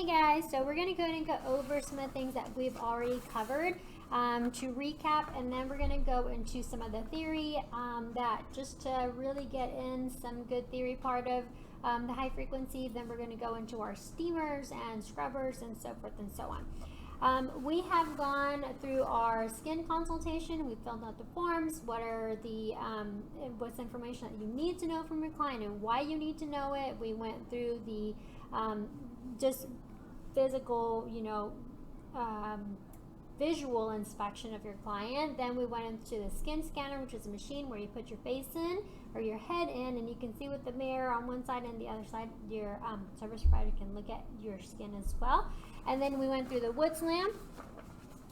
Hey guys, so we're going to go ahead and go over some of the things that we've already covered to recap, and then we're going to go into some of the theory that just to really get in some good theory part of the high frequency. Then we're going to go into our steamers and scrubbers and so forth and so on. We have gone through our skin consultation. We filled out the forms. What are the what's information that you need to know from your client and why you need to know it. We went through the just physical, visual inspection of your client. Then we went into the skin scanner, which is a machine where you put your face in or your head in, and you can see with the mirror on one side and the other side. Your service provider can look at your skin as well. And then we went through the Woods lamp.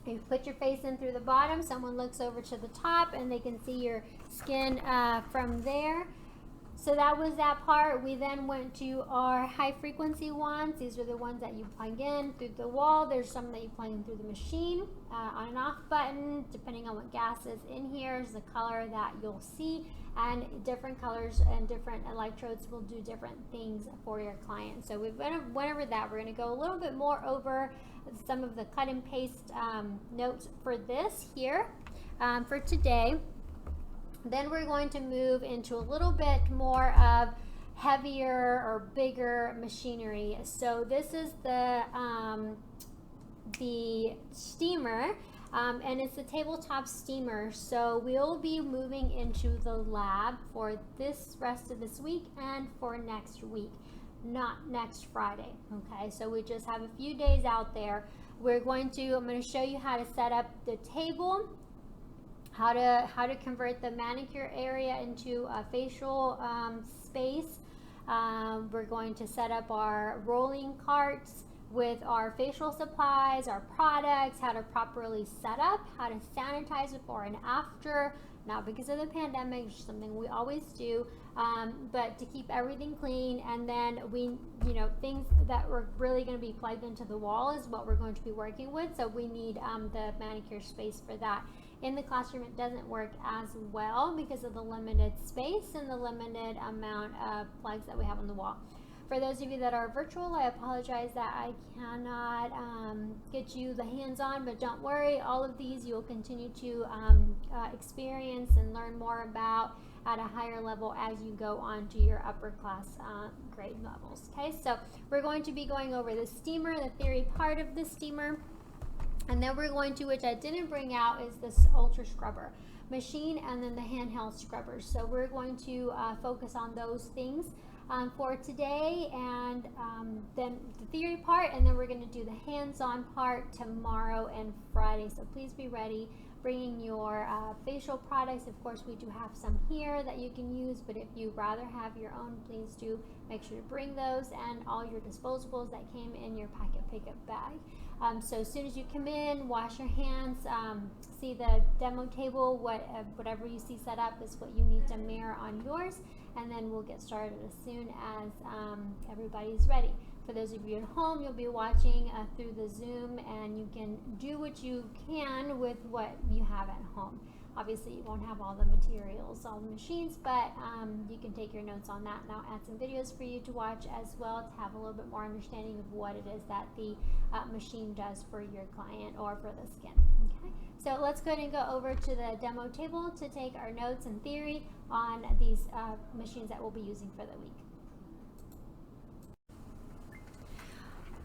You put your face in through the bottom. Someone looks over to the top, and they can see your skin from there. So that was that part. We then went to our high frequency ones. These are the ones that you plug in through the wall. There's some that you plug in through the machine, on and off button, depending on what gas is in here is the color that you'll see, and different colors and different electrodes will do different things for your client. So we went over that. We're going to go a little bit more over some of the cut and paste notes for this here for today. Then we're going to move into a little bit more of heavier or bigger machinery. So this is the steamer, and it's the tabletop steamer. So we'll be moving into the lab for this rest of this week and for next week, not next Friday. Okay, so we just have a few days out there. I'm going to show you how to set up the table, how to convert the manicure area into a facial space. We're going to set up our rolling carts with our facial supplies, our products, how to properly set up, how to sanitize before and after. Not because of the pandemic, it's something we always do, but to keep everything clean. And then things that are really going to be plugged into the wall is what we're going to be working with. So we need the manicure space for that. In the classroom, it doesn't work as well because of the limited space and the limited amount of plugs that we have on the wall. For those of you that are virtual, I apologize that I cannot get you the hands-on, but don't worry, all of these you'll continue to experience and learn more about at a higher level as you go on to your upper class grade levels. Okay, so we're going to be going over the steamer, the theory part of the steamer. And then we're going to, which I didn't bring out, is this ultra scrubber machine and then the handheld scrubbers. So we're going to focus on those things for today, and then the theory part, and then we're going to do the hands-on part tomorrow and Friday. So please be ready, bringing your facial products. Of course, we do have some here that you can use, but if you rather have your own, please do make sure to bring those and all your disposables that came in your packet pickup bag. So as soon as you come in, wash your hands, see the demo table, whatever you see set up is what you need to mirror on yours, and then we'll get started as soon as everybody's ready. For those of you at home, you'll be watching through the Zoom, and you can do what you can with what you have at home. Obviously, you won't have all the materials, all the machines, but you can take your notes on that. And I'll add some videos for you to watch as well to have a little bit more understanding of what it is that the machine does for your client or for the skin. Okay, so let's go ahead and go over to the demo table to take our notes and theory on these machines that we'll be using for the week.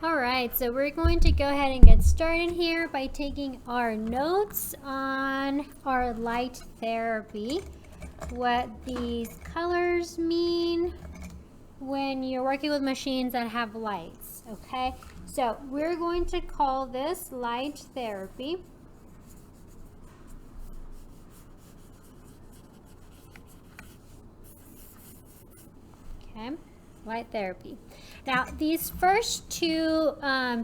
Alright, so we're going to go ahead and get started here by taking our notes on our light therapy, what these colors mean when you're working with machines that have lights. Okay, so we're going to call this light therapy. Okay, light therapy. Now, these first two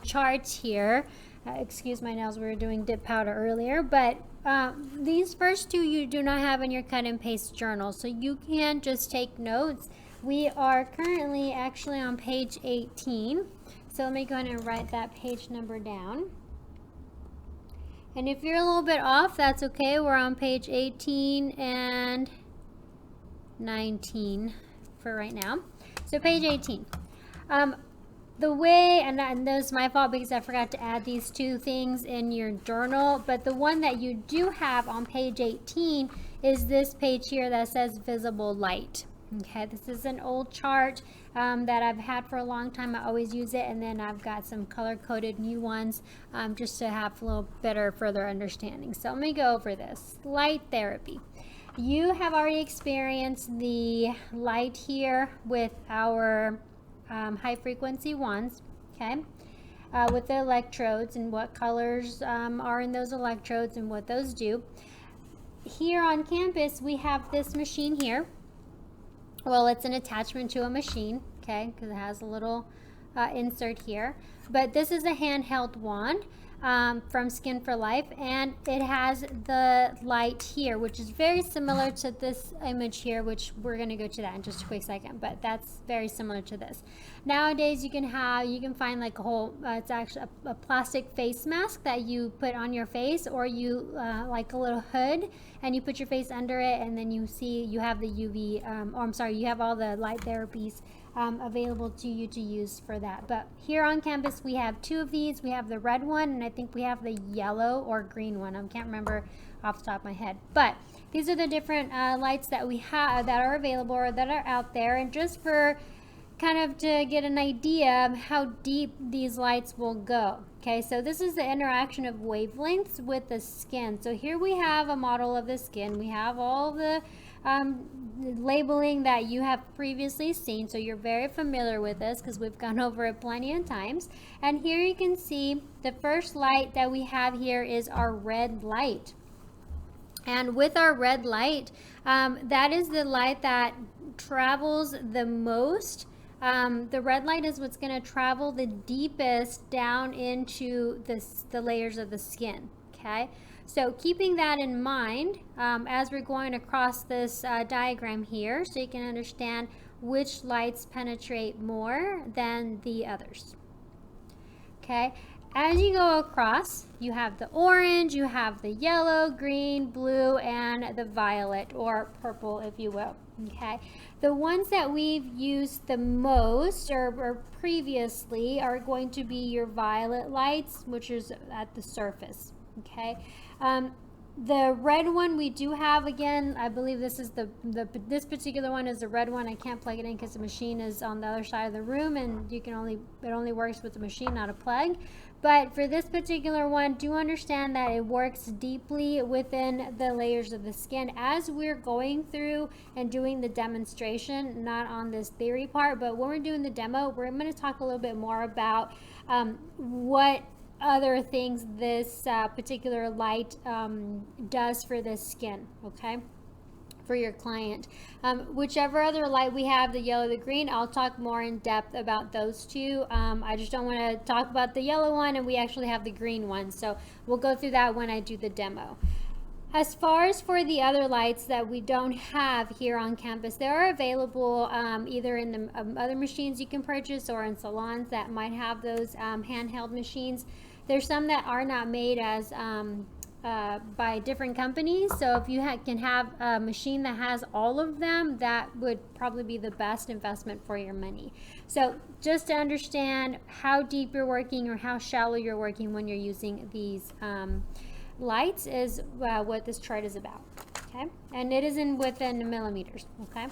charts here, excuse my nails, we were doing dip powder earlier, but these first two you do not have in your cut and paste journal, so you can just take notes. We are currently actually on page 18, so let me go ahead and write that page number down. And if you're a little bit off, that's okay. We're on page 18 and 19 for right now. So page 18. the way, and this is my fault because I forgot to add these two things in your journal, but the one that you do have on page 18 is this page here that says visible light. Okay, this is an old chart that I've had for a long time. I always use it, and then I've got some color-coded new ones just to have a little better further understanding. So let me go over this. Light therapy. You have already experienced the light here with our high frequency wands, okay, with the electrodes and what colors are in those electrodes and what those do. Here on campus, we have this machine here. Well, it's an attachment to a machine, okay, because it has a little insert here. But this is a handheld wand from Skin for Life, and it has the light here, which is very similar to this image here, which we're going to go to that in just a quick second, but that's very similar to this. Nowadays, you can find like a whole, it's actually a plastic face mask that you put on your face, or you like a little hood, and you put your face under it, and then you have the UV, you have all the light therapies available to you to use for that. But here on campus, we have two of these. We have the red one, and I think we have the yellow or green one. I can't remember off the top of my head. But these are the different lights that we have that are available or that are out there. And just for kind of to get an idea of how deep these lights will go. Okay, so this is the interaction of wavelengths with the skin. So here we have a model of the skin. We have all the labeling that you have previously seen, so you're very familiar with this because we've gone over it plenty of times. And here you can see the first light that we have here is our red light. And with our red light, that is the light that travels the most. The red light is what's going to travel the deepest down into the layers of the skin, okay? So keeping that in mind as we're going across this diagram here, so you can understand which lights penetrate more than the others, okay? As you go across, you have the orange, you have the yellow, green, blue, and the violet, or purple, if you will, okay? The ones that we've used the most or previously are going to be your violet lights, which is at the surface, okay? The red one we do have, again, I believe this is this particular one is the red one. I can't plug it in because the machine is on the other side of the room, and it only works with the machine, not a plug. But for this particular one, do understand that it works deeply within the layers of the skin. As we're going through and doing the demonstration, not on this theory part, but when we're doing the demo, we're going to talk a little bit more about what other things this particular light does for the skin, okay, for your client. Whichever other light we have, the yellow, the green, I'll talk more in depth about those two. I just don't want to talk about the yellow one, and we actually have the green one, so we'll go through that when I do the demo. As far as for the other lights that we don't have here on campus, they are available either in the other machines you can purchase or in salons that might have those handheld machines. There's some that are not made as by different companies, so if you can have a machine that has all of them, that would probably be the best investment for your money. So just to understand how deep you're working or how shallow you're working when you're using these lights is what this chart is about, okay? And it is within millimeters, okay?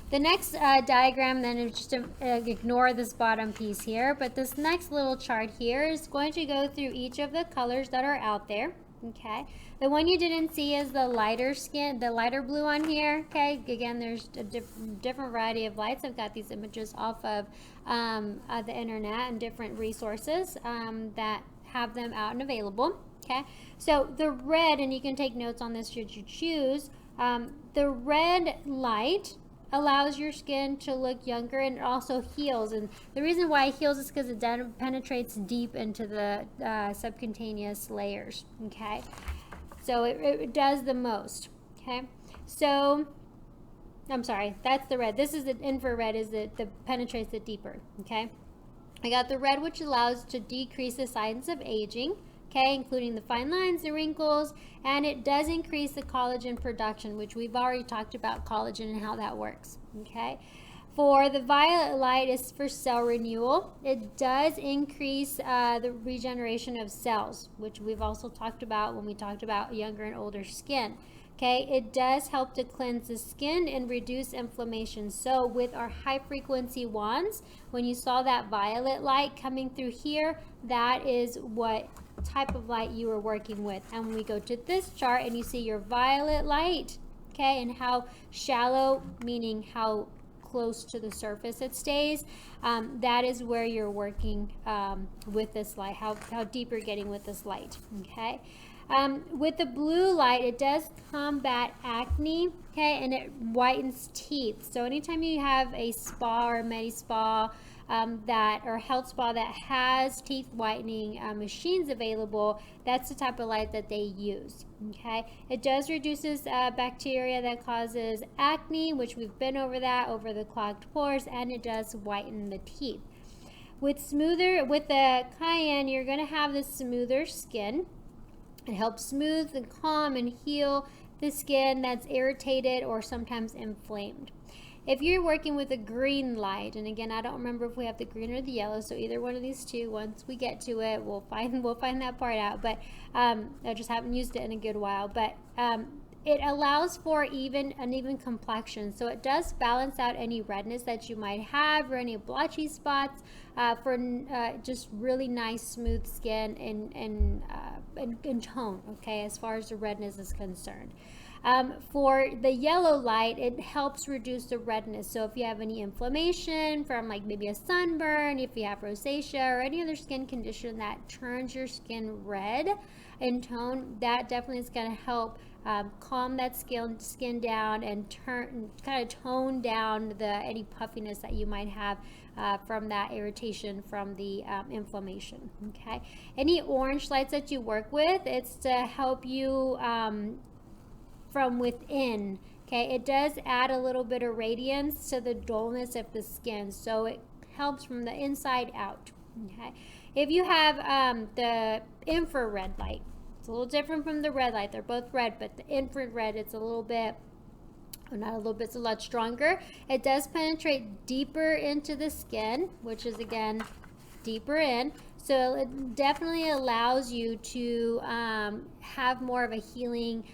The next diagram then is just to ignore this bottom piece here, but this next little chart here is going to go through each of the colors that are out there, okay? The one you didn't see is the lighter blue on here, okay? Again, there's a different variety of lights. I've got these images off of the internet and different resources that have them out and available, okay? So the red, and you can take notes on this should you choose, the red light allows your skin to look younger, and it also heals. And the reason why it heals is because it penetrates deep into the subcutaneous layers, okay? So it does the most, okay? So, I'm sorry, that's the red. This is the infrared, is that penetrates it deeper, okay? I got the red, which allows to decrease the signs of aging, okay, including the fine lines, the wrinkles, and it does increase the collagen production, which we've already talked about collagen and how that works, okay? For the violet light is for cell renewal. It does increase the regeneration of cells, which we've also talked about when we talked about younger and older skin. Okay, it does help to cleanse the skin and reduce inflammation. So with our high frequency wands, when you saw that violet light coming through here, that is what type of light you were working with. And when we go to this chart and you see your violet light, okay, and how shallow, meaning how close to the surface it stays, that is where you're working with this light, how deep you're getting with this light. Okay, with the blue light, it does combat acne, okay, and it whitens teeth. So anytime you have a spa or a med spa or health spa that has teeth whitening machines available, that's the type of light that they use. Okay, it does reduces bacteria that causes acne, which we've been over that, over the clogged pores, and it does whiten the teeth. With the cayenne, you're going to have this smoother skin. It helps smooth and calm and heal the skin that's irritated or sometimes inflamed. If you're working with a green light, and again, I don't remember if we have the green or the yellow, so either one of these two, once we get to it, we'll find that part out. But I just haven't used it in a good while. But it allows for an even complexion, so it does balance out any redness that you might have or any blotchy spots for just really nice smooth skin and tone. Okay, as far as the redness is concerned. For the yellow light, it helps reduce the redness. So if you have any inflammation from like maybe a sunburn, if you have rosacea or any other skin condition that turns your skin red in tone, that definitely is going to help calm that skin down and kind of tone down any puffiness that you might have from that irritation from the inflammation. Okay, any orange lights that you work with, it's to help you from within. Okay, it does add a little bit of radiance to the dullness of the skin, so it helps from the inside out. Okay, if you have the infrared light, it's a little different from the red light. They're both red, but the infrared, it's a little bit, not a little bit, it's a lot stronger. It does penetrate deeper into the skin, which is again deeper in, so it definitely allows you to have more of a healing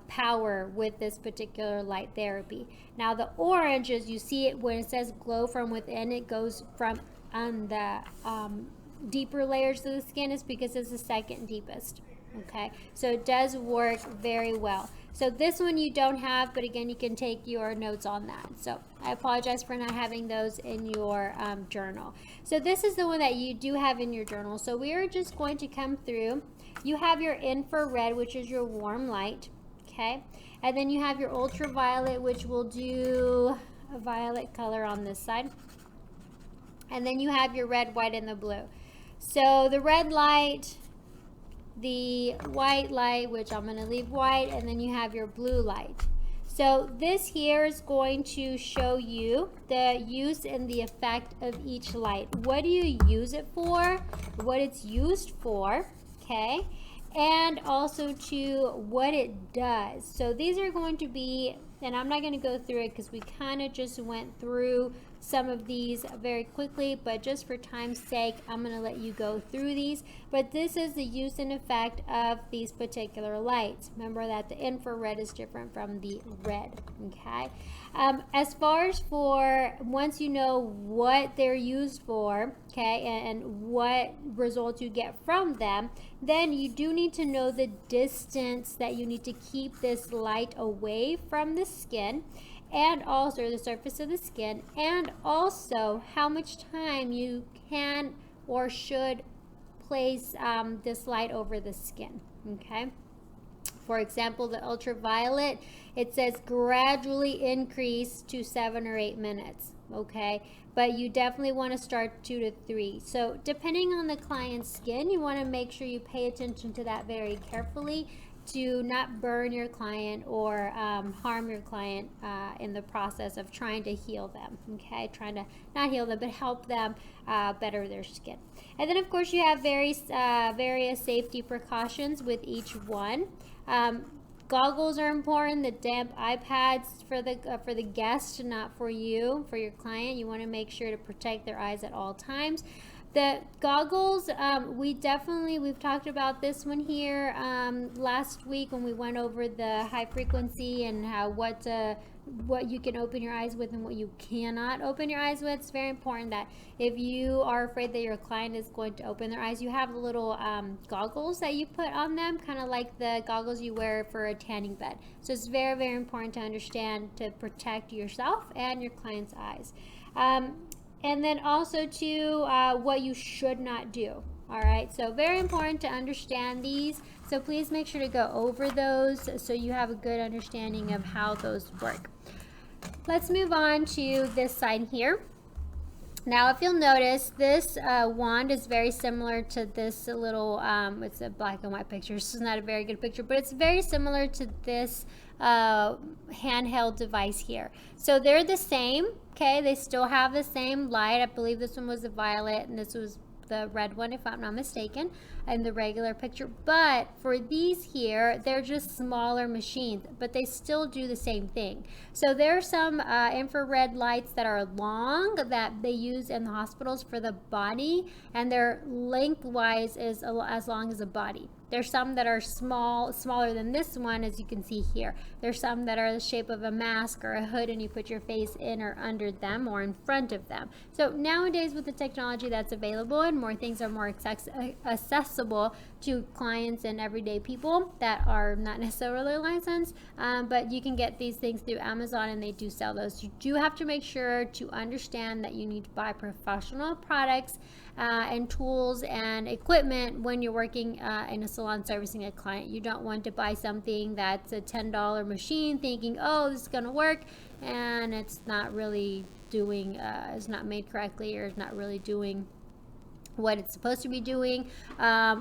power with this particular light therapy. Now the orange, as you see it when it says glow from within, it goes from on the deeper layers of the skin, is because it's the second deepest. Okay, so it does work very well. So this one you don't have, but again, you can take your notes on that. So I apologize for not having those in your journal. So this is the one that you do have in your journal. So we are just going to come through. You have your infrared, which is your warm light. Okay, and then you have your ultraviolet, which will do a violet color on this side. And then you have your red, white, and the blue. So the red light, the white light, which I'm going to leave white, and then you have your blue light. So this here is going to show you the use and the effect of each light. What do you use it for? What it's used for, okay? And also to what it does. So these are going to be, and I'm not going to go through it because we kind of just went through some of these very quickly, but just for time's sake, I'm going to let you go through these. But this is the use and effect of these particular lights. Remember that the infrared is different from the red, okay? As far as for once you know what they're used for, okay, and what results you get from them, then you do need to know the distance that you need to keep this light away from the skin, and also the surface of the skin, and also how much time you can or should place this light over the skin, okay? For example, the ultraviolet, it says gradually increase to 7 or 8 minutes, okay? But you definitely want to start 2 to 3. So depending on the client's skin, you want to make sure you pay attention to that very carefully to not burn your client or harm your client in the process of trying to heal them, okay? Trying to not heal them, but help them better their skin. And then, of course, you have various safety precautions with each one. goggles are important. The damp iPads for the guest, not for you, for your client. You want to make sure to protect their eyes at all times. The goggles, we've talked about this one here last week when we went over the high frequency and how what you can open your eyes with and what you cannot open your eyes with. It's very important that if you are afraid that your client is going to open their eyes, you have little goggles that you put on them, kind of like the goggles you wear for a tanning bed. So it's very, very important to understand to protect yourself and your client's eyes. And then also too, what you should not do. All right, so very important to understand these. So please make sure to go over those so you have a good understanding of how those work. Let's move on to this side here. Now, if you'll notice, this wand is very similar to this little, it's a black and white picture. This is not a very good picture, but it's very similar to this handheld device here. So they're the same, okay? They still have the same light. I believe this one was the violet and this was the red one, if I'm not mistaken, in the regular picture. But for these here, they're just smaller machines, but they still do the same thing. So there are some infrared lights that are long that they use in the hospitals for the body, and they're lengthwise is as long as a body. There's some that are smaller than this one, as you can see here. There's some that are the shape of a mask or a hood, and you put your face in or under them or in front of them. So nowadays, with the technology that's available and more things are more accessible to clients and everyday people that are not necessarily licensed, but you can get these things through Amazon, and they do sell those. You do have to make sure to understand that you need to buy professional products and tools and equipment when you're working in a salon servicing a client. You don't want to buy something that's a $10 machine thinking, oh, this is going to work, and it's not really doing, it's not made correctly, or it's not really doing what it's supposed to be doing,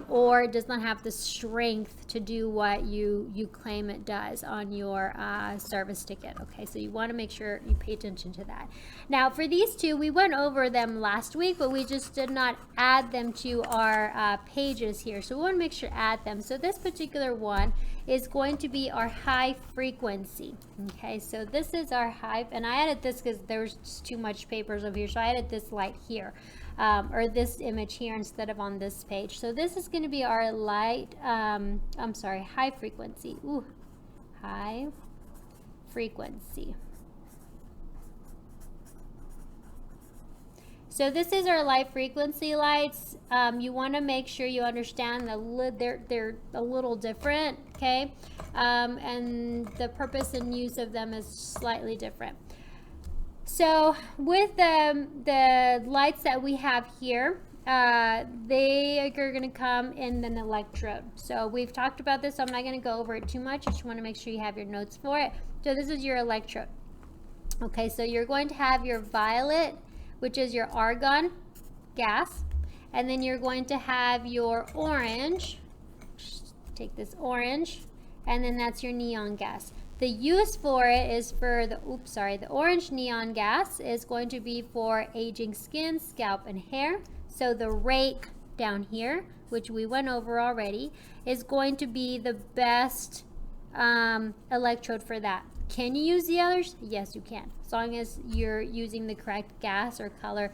or it does not have the strength to do what you claim it does on your service ticket. Okay, so you want to make sure you pay attention to that. Now for these two, we went over them last week, but we just did not add them to our pages here, so we want to make sure to add them. So this particular one is going to be our high frequency. Okay, so this is our high, and I added this because there was just too much papers over here, so I added this light here. Or this image here instead of on this page. So this is going to be our high frequency. Ooh, high frequency. So this is our light frequency lights. You want to make sure you understand that they're a little different, okay? And the purpose and use of them is slightly different. So with the lights that we have here, they are going to come in an electrode. So we've talked about this, so I'm not going to go over it too much. I just want to make sure you have your notes for it. So this is your electrode. Okay, so you're going to have your violet, which is your argon gas, and then you're going to have your orange. Take this orange, and then that's your neon gas. The use for it is for the orange neon gas is going to be for aging skin, scalp, and hair. So the rake down here, which we went over already, is going to be the best electrode for that. Can you use the others? Yes, you can, as long as you're using the correct gas or color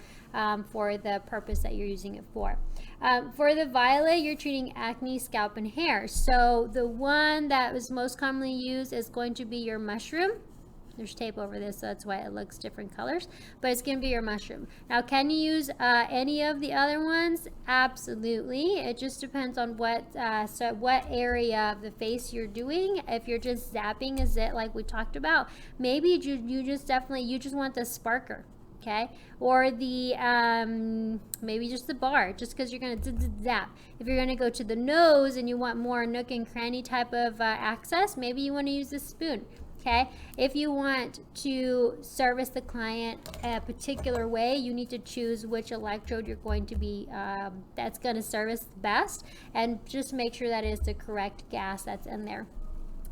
for the purpose that you're using it for. For the violet, you're treating acne, scalp, and hair. So the one that is most commonly used is going to be your mushroom. There's tape over this, so that's why it looks different colors, but it's going to be your mushroom. Now, can you use any of the other ones? Absolutely. It just depends on what area of the face you're doing. If you're just zapping a zit like we talked about, maybe you just want the sparker. Okay, or the maybe just the bar, just because you're going to zap. If you're going to go to the nose and you want more nook and cranny type of access, maybe you want to use the spoon. Okay, if you want to service the client a particular way, you need to choose which electrode you're going to be that's going to service best, and just make sure that is the correct gas that's in there.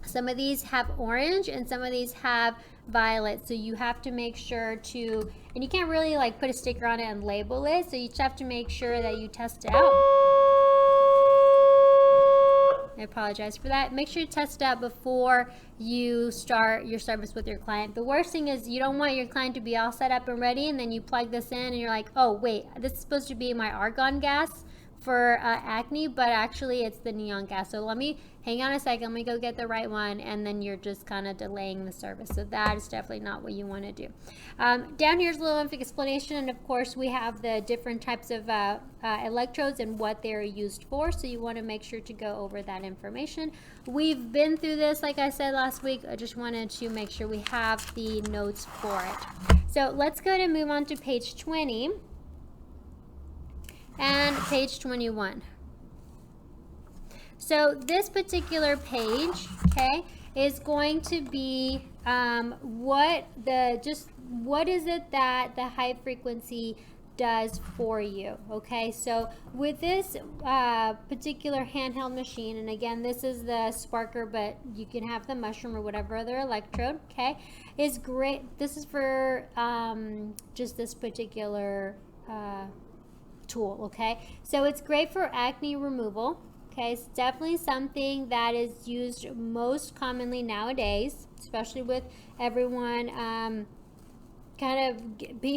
Some of these have orange and some of these have violet, so you have to make sure to, and you can't really like put a sticker on it and label it, so you just have to make sure that you test it out. I apologize for that. Make sure you test it out before you start your service with your client. The worst thing is you don't want your client to be all set up and ready, and then you plug this in and you're like, oh wait, this is supposed to be my argon gas for acne, but actually it's the neon gas. So let me hang on a second, let me go get the right one, and then you're just kind of delaying the service. So that is definitely not what you want to do. Down here's a little explanation, and of course we have the different types of electrodes and what they're used for, so you want to make sure to go over that information. We've been through this, like I said last week. I just wanted to make sure we have the notes for it. So let's go to move on to page 20 and page 21. So this particular page, okay, is going to be what is it that the high frequency does for you, okay? So with this particular handheld machine, and again, this is the Sparker, but you can have the mushroom or whatever other electrode, okay, is great. This is for just this particular tool, okay? So it's great for acne removal, okay? It's definitely something that is used most commonly nowadays, especially with everyone kind of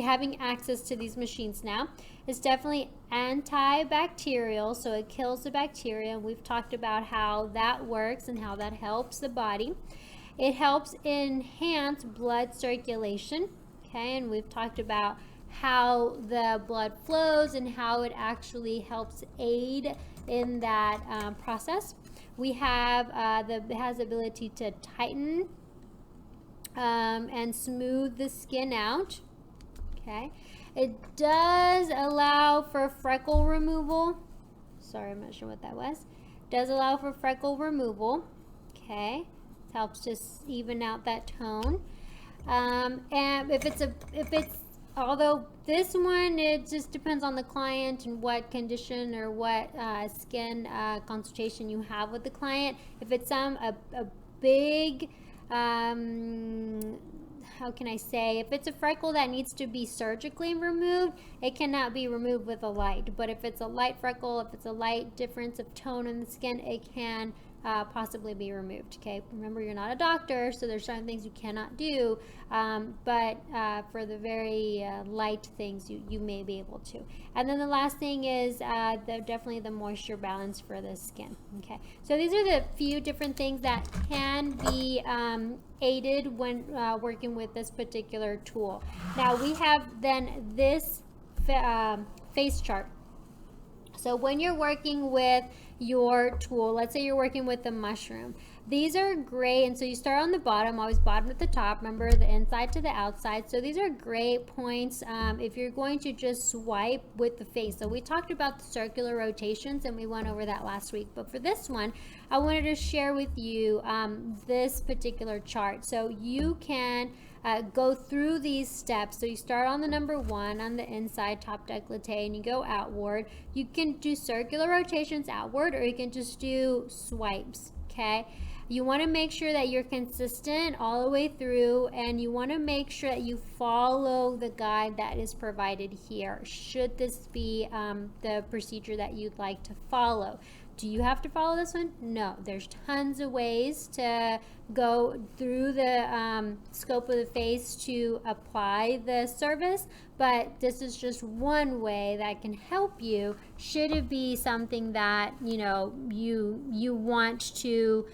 having access to these machines now. It's definitely antibacterial, so it kills the bacteria, and we've talked about how that works and how that helps the body. It helps enhance blood circulation, okay, and we've talked about how the blood flows and how it actually helps aid in that process. We have it has the ability to tighten and smooth the skin out, okay. It does allow for freckle removal. Sorry, I'm not sure what that was. It does allow for freckle removal, okay. It helps just even out that tone. And although this one, it just depends on the client and what condition or what skin consultation you have with the client. If it's a big, how can I say, if it's a freckle that needs to be surgically removed, it cannot be removed with a light. But if it's a light freckle, if it's a light difference of tone in the skin, it can possibly be removed, okay. Remember, you're not a doctor, so there's certain things you cannot do, but for the very light things, you may be able to. And then the last thing is definitely the moisture balance for the skin, okay. So these are the few different things that can be aided when working with this particular tool. Now we have then this face chart. So when you're working with your tool, let's say you're working with the mushroom, these are great. And so you start on the bottom, always bottom to the top, remember, the inside to the outside. So these are great points if you're going to just swipe with the face. So we talked about the circular rotations and we went over that last week, but for this one I wanted to share with you this particular chart. So you can go through these steps. So you start on the number 1 on the inside top décolleté and you go outward. You can do circular rotations outward, or you can just do swipes, okay. You want to make sure that you're consistent all the way through, and you want to make sure that you follow the guide that is provided here, should this be the procedure that you'd like to follow. Do you have to follow this one? No, there's tons of ways to go through the scope of the face to apply the service, but this is just one way that can help you should it be something that you want to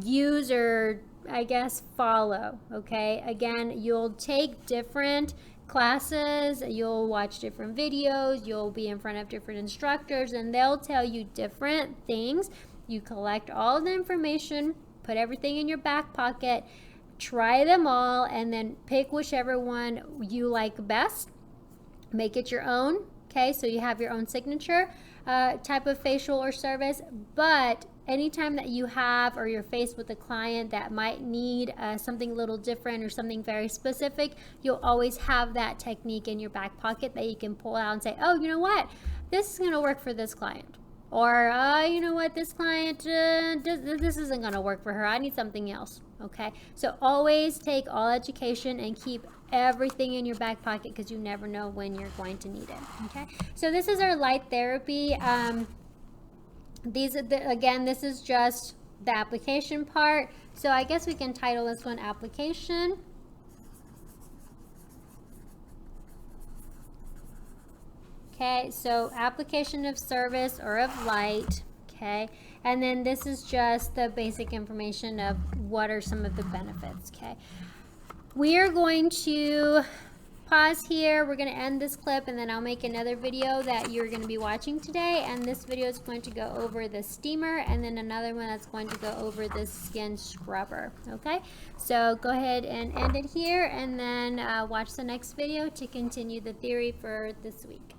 use or I guess follow, okay. Again, you'll take different classes, you'll watch different videos, you'll be in front of different instructors, and they'll tell you different things. You collect all the information, put everything in your back pocket, try them all, and then pick whichever one you like best. Make it your own, okay, so you have your own signature type of facial or service. But anytime that you have or you're faced with a client that might need something a little different or something very specific, you'll always have that technique in your back pocket that you can pull out and say, oh, you know what, this is going to work for this client. Or, you know what, this client, this isn't going to work for her. I need something else, okay? So always take all education and keep everything in your back pocket, because you never know when you're going to need it, okay? So this is our light therapy These are again, this is just the application part. So I guess we can title this one application. Okay, so application of service or of light. Okay, and then this is just the basic information of what are some of the benefits. Okay, we are going to pause here. We're going to end this clip, and then I'll make another video that you're going to be watching today, and this video is going to go over the steamer, and then another one that's going to go over the skin scrubber. Okay, so go ahead and end it here, and then watch the next video to continue the theory for this week.